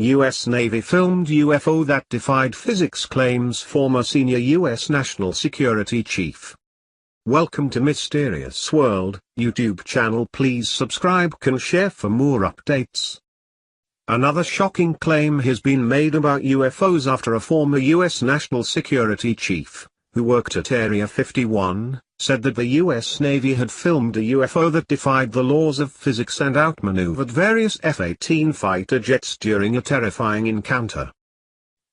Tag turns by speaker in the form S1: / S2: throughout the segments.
S1: U.S. Navy filmed UFO that defied physics, claims former senior U.S. National Security Chief. Welcome to Mysterious World YouTube channel. Please subscribe and share for more updates. Another shocking claim has been made about UFOs after a former U.S. National Security Chief, who worked at Area 51, said that the U.S. Navy had filmed a UFO that defied the laws of physics and outmaneuvered various F-18 fighter jets during a terrifying encounter.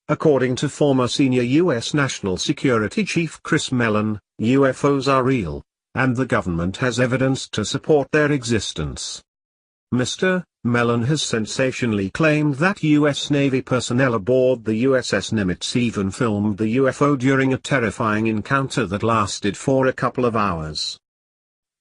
S1: According to former senior U.S. National Security Chief Chris Mellon, UFOs are real, and the government has evidence to support their existence. Mr. Mellon has sensationally claimed that U.S. Navy personnel aboard the USS Nimitz even filmed the UFO during a terrifying encounter that lasted for a couple of hours.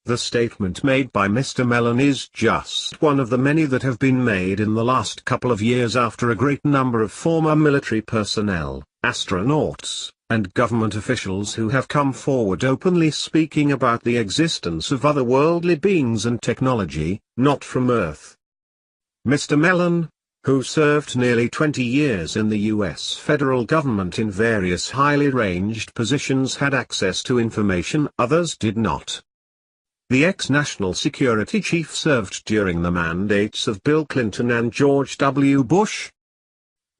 S1: The statement made by Mr. Mellon is just one of the many that have been made in the last couple of years after a great number of former military personnel, astronauts, and government officials who have come forward openly speaking about the existence of otherworldly beings and technology, not from Earth. Mr. Mellon, who served nearly 20 years in the U.S. federal government in various highly ranged positions, had access to information others did not. The ex-national security chief served during the mandates of Bill Clinton and George W. Bush.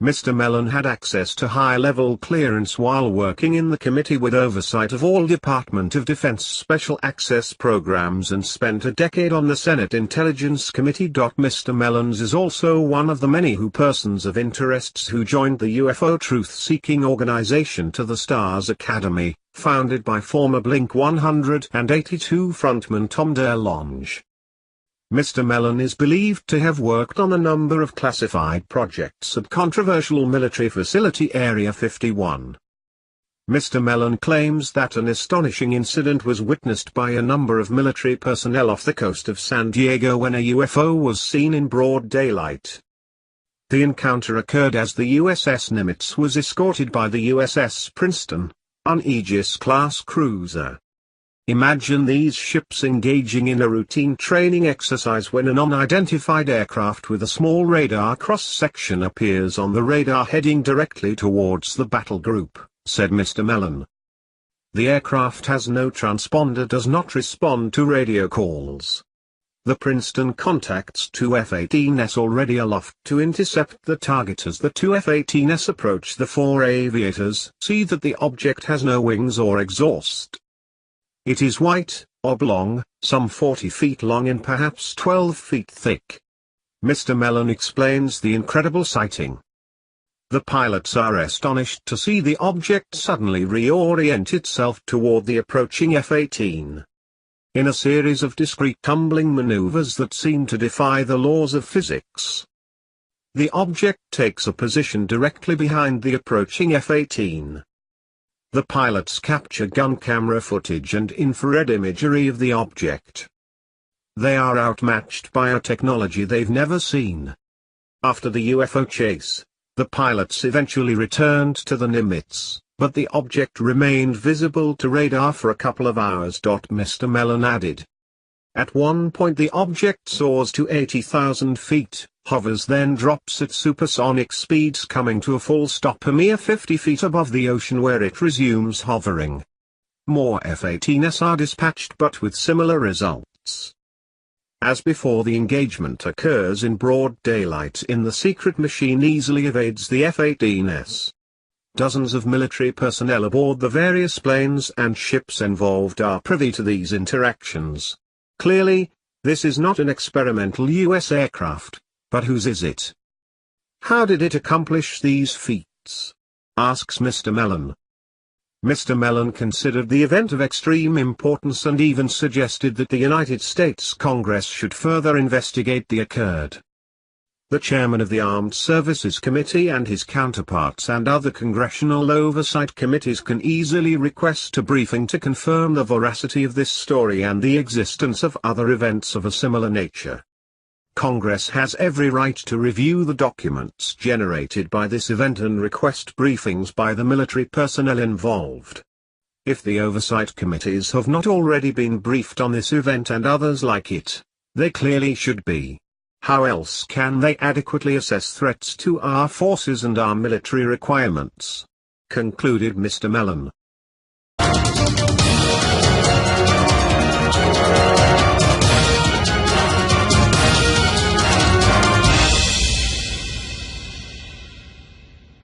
S1: Mr. Mellon had access to high-level clearance while working in the Committee with oversight of all Department of Defense special access programs and spent a decade on the Senate Intelligence Committee. Mr. Mellon is also one of the many persons of interests who joined the UFO truth-seeking organization To the Stars Academy, founded by former Blink-182 frontman Tom DeLonge. Mr. Mellon is believed to have worked on a number of classified projects at controversial military facility Area 51. Mr. Mellon claims that an astonishing incident was witnessed by a number of military personnel off the coast of San Diego when a UFO was seen in broad daylight. The encounter occurred as the USS Nimitz was escorted by the USS Princeton, an Aegis-class cruiser. Imagine these ships engaging in a routine training exercise when an unidentified aircraft with a small radar cross-section appears on the radar heading directly towards the battle group, said Mr. Mellon. The aircraft has no transponder, does not respond to radio calls. The Princeton contacts two F-18s already aloft to intercept the target. As the two F-18s approach, the four aviators see that the object has no wings or exhaust. It is white, oblong, some 40 feet long and perhaps 12 feet thick. Mr. Mellon explains the incredible sighting. The pilots are astonished to see the object suddenly reorient itself toward the approaching F-18. In a series of discrete tumbling maneuvers that seem to defy the laws of physics, the object takes a position directly behind the approaching F-18. The pilots capture gun camera footage and infrared imagery of the object. They are outmatched by a technology they've never seen. After the UFO chase, the pilots eventually returned to the Nimitz, but the object remained visible to radar for a couple of hours. Mr. Mellon added. At one point the object soars to 80,000 feet, hovers, then drops at supersonic speeds, coming to a full stop a mere 50 feet above the ocean, where it resumes hovering. More F-18s are dispatched, but with similar results. As before, the engagement occurs in broad daylight and the secret machine easily evades the F-18s. Dozens of military personnel aboard the various planes and ships involved are privy to these interactions. Clearly, this is not an experimental U.S. aircraft, but whose is it? How did it accomplish these feats? Asks Mr. Mellon. Mr. Mellon considered the event of extreme importance and even suggested that the United States Congress should further investigate the occurred. The chairman of the Armed Services Committee and his counterparts and other congressional oversight committees can easily request a briefing to confirm the veracity of this story and the existence of other events of a similar nature. Congress has every right to review the documents generated by this event and request briefings by the military personnel involved. If the oversight committees have not already been briefed on this event and others like it, they clearly should be. How else can they adequately assess threats to our forces and our military requirements? Concluded Mr. Mellon.